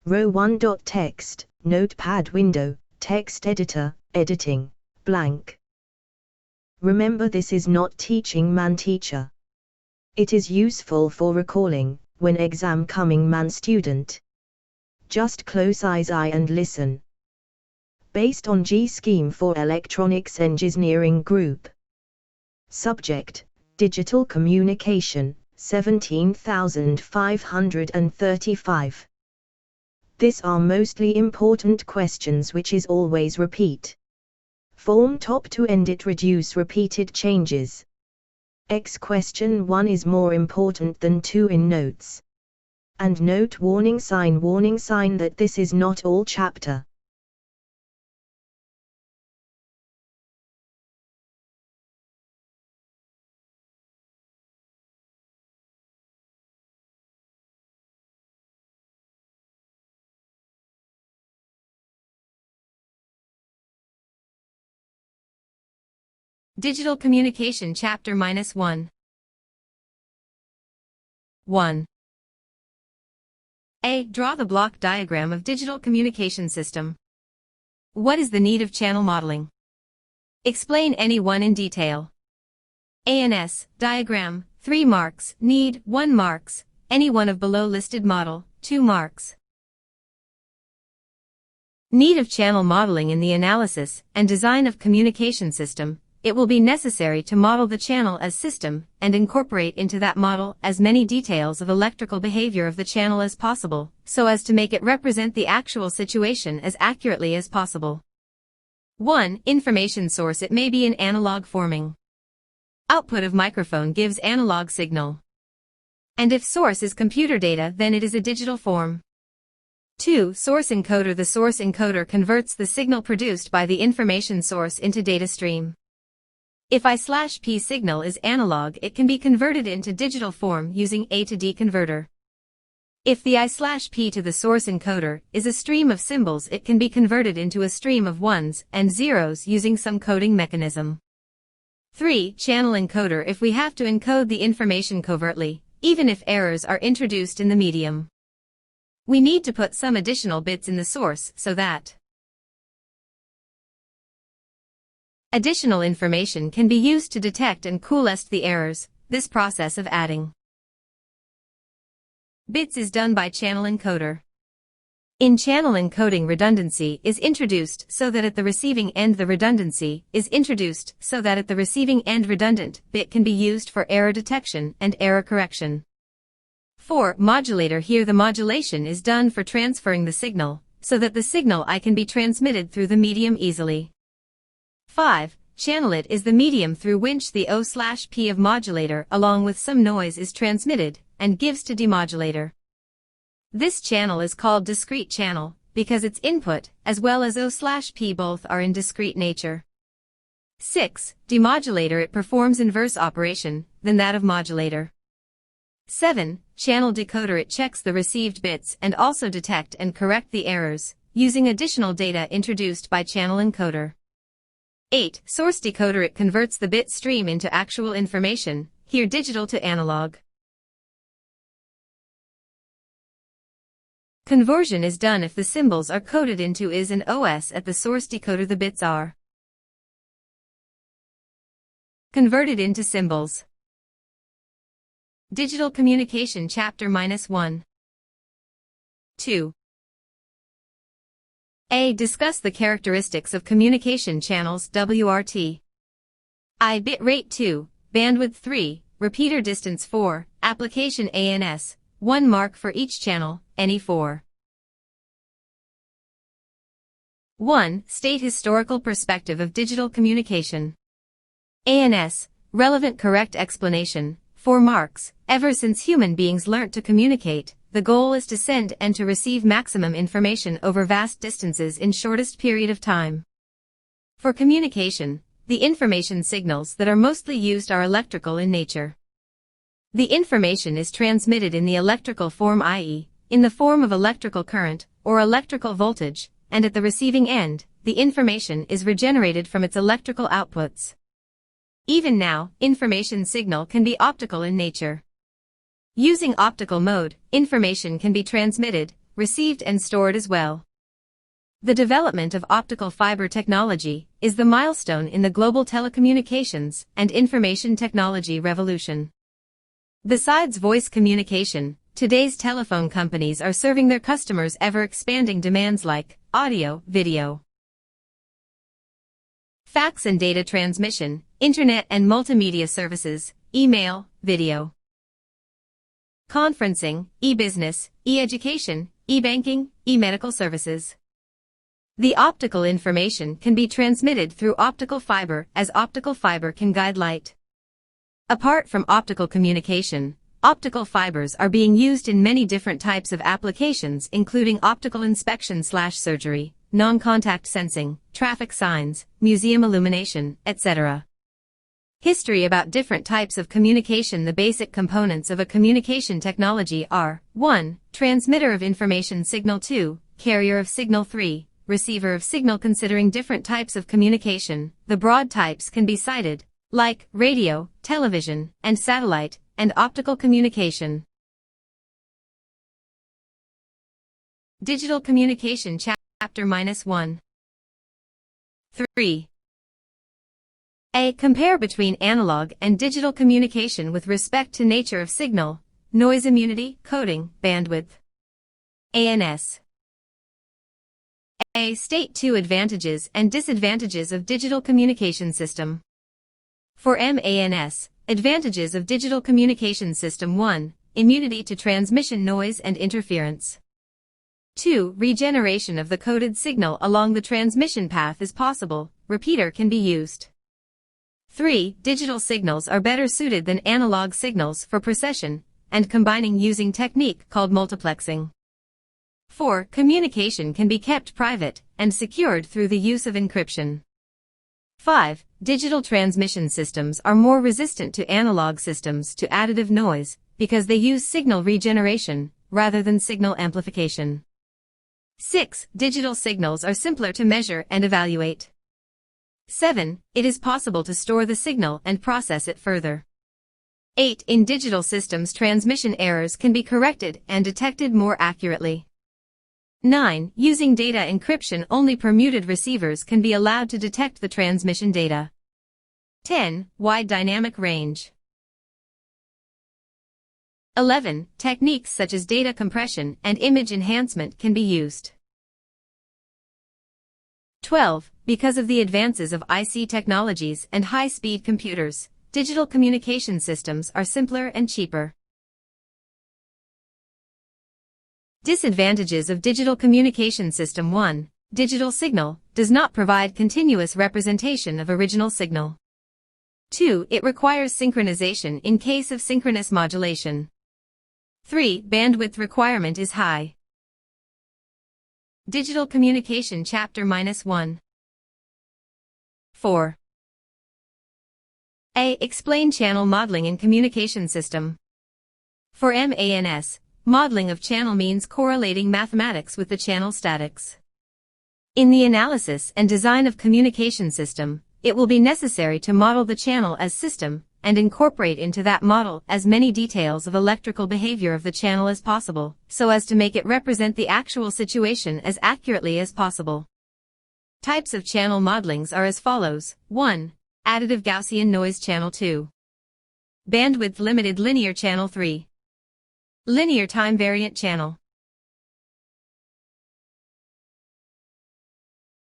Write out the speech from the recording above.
Row 1. Text, Notepad window, text editor, editing, blank. Remember, this is not teaching man teacher. It is useful for recalling, when exam coming man student. Just close eyes and listen. Based on G scheme for electronics engineering group. Subject, digital communication, 17,535. These are mostly important questions which is always repeat. Form top to end it reduce repeated changes. X question 1 is more important than 2 in notes. And note warning sign that this is not all chapter. Digital Communication Chapter -1. 1. A. Draw the block diagram of digital communication system. What is the need of channel modeling? Explain any one in detail. ANS, diagram, 3 marks, need, 1 marks, any one of below listed model, 2 marks. Need of channel modeling in the analysis and design of communication system. It will be necessary to model the channel as system and incorporate into that model as many details of electrical behavior of the channel as possible, so as to make it represent the actual situation as accurately as possible. 1. Information source. It may be in analog forming. Output of microphone gives analog signal. And if source is computer data, then it is a digital form. 2. Source encoder. The source encoder converts the signal produced by the information source into data stream. If I/P signal is analog, it can be converted into digital form using A to D converter. If the I/P to the source encoder is a stream of symbols, it can be converted into a stream of ones and zeros using some coding mechanism. 3. Channel encoder. If we have to encode the information covertly, even if errors are introduced in the medium, we need to put some additional bits in the source so that additional information can be used to detect and coolest the errors. This process of adding bits is done by channel encoder. In channel encoding, redundancy is introduced so that at the receiving end the redundancy is introduced so that at the receiving end redundant bit can be used for error detection and error correction. 4. Modulator. Here the modulation is done for transferring the signal, so that the signal I can be transmitted through the medium easily. 5. Channel. It is the medium through which the O/P of modulator along with some noise is transmitted and gives to demodulator. This channel is called discrete channel because its input as well as O/P both are in discrete nature. 6. Demodulator. It performs inverse operation than that of modulator. 7. Channel decoder. It checks the received bits and also detect and correct the errors using additional data introduced by channel encoder. 8. Source decoder. It converts the bit stream into actual information, here digital to analog. Conversion is done if the symbols are coded into is and OS. At the source decoder the bits are converted into symbols. Digital Communication Chapter -1. 2. A. Discuss the characteristics of communication channels. WRT. I. Bit rate 2, bandwidth 3, repeater distance 4, application ANS, 1 mark for each channel, any 4. 1. State historical perspective of digital communication. ANS, relevant correct explanation, 4 marks. Ever since human beings learnt to communicate, the goal is to send and to receive maximum information over vast distances in shortest period of time. For communication, the information signals that are mostly used are electrical in nature. The information is transmitted in the electrical form, i.e., in the form of electrical current or electrical voltage, and at the receiving end, the information is regenerated from its electrical outputs. Even now, information signal can be optical in nature. Using optical mode, information can be transmitted received and stored as well. The development of optical fiber technology is the milestone in the global telecommunications and information technology revolution. Besides voice communication, today's telephone companies are serving their customers ever-expanding demands like audio, video, fax and data transmission, internet and multimedia services, email, video, conferencing, e-business, e-education, e-banking, e-medical services. The optical information can be transmitted through optical fiber as optical fiber can guide light. Apart from optical communication, optical fibers are being used in many different types of applications including optical inspection/surgery, non-contact sensing, traffic signs, museum illumination, etc. History about different types of communication. The basic components of a communication technology are 1. Transmitter of information signal. 2. Carrier of signal. 3. Receiver of signal. Considering different types of communication, the broad types can be cited, like radio, television, and satellite, and optical communication. Digital Communication Chapter -1. 3. A. Compare between analog and digital communication with respect to nature of signal, noise immunity, coding, bandwidth. ANS. A. State 2 advantages and disadvantages of digital communication system. For MANS, advantages of digital communication system. 1. Immunity to transmission noise and interference. 2. Regeneration of the coded signal along the transmission path is possible, repeater can be used. 3. Digital signals are better suited than analog signals for procession and combining using technique called multiplexing. 4. Communication can be kept private and secured through the use of encryption. 5. Digital transmission systems are more resistant to analog systems to additive noise because they use signal regeneration rather than signal amplification. 6. Digital signals are simpler to measure and evaluate. 7. It is possible to store the signal and process it further. 8. In digital systems, transmission errors can be corrected and detected more accurately. 9. Using data encryption, only permuted receivers can be allowed to detect the transmission data. 10. Wide dynamic range. 11. Techniques such as data compression and image enhancement can be used. 12. Because of the advances of IC technologies and high-speed computers, digital communication systems are simpler and cheaper. Disadvantages of digital communication system. 1. Digital signal does not provide continuous representation of original signal. 2. It requires synchronization in case of synchronous modulation. 3. Bandwidth requirement is high. Digital Communication Chapter -1. 4. A. Explain channel modeling in communication system. For MANS, modeling of channel means correlating mathematics with the channel statics. In the analysis and design of communication system, it will be necessary to model the channel as system and incorporate into that model as many details of electrical behavior of the channel as possible, so as to make it represent the actual situation as accurately as possible. Types of channel modelings are as follows. 1. Additive Gaussian noise channel. 2. Bandwidth limited linear channel. 3. Linear time variant channel.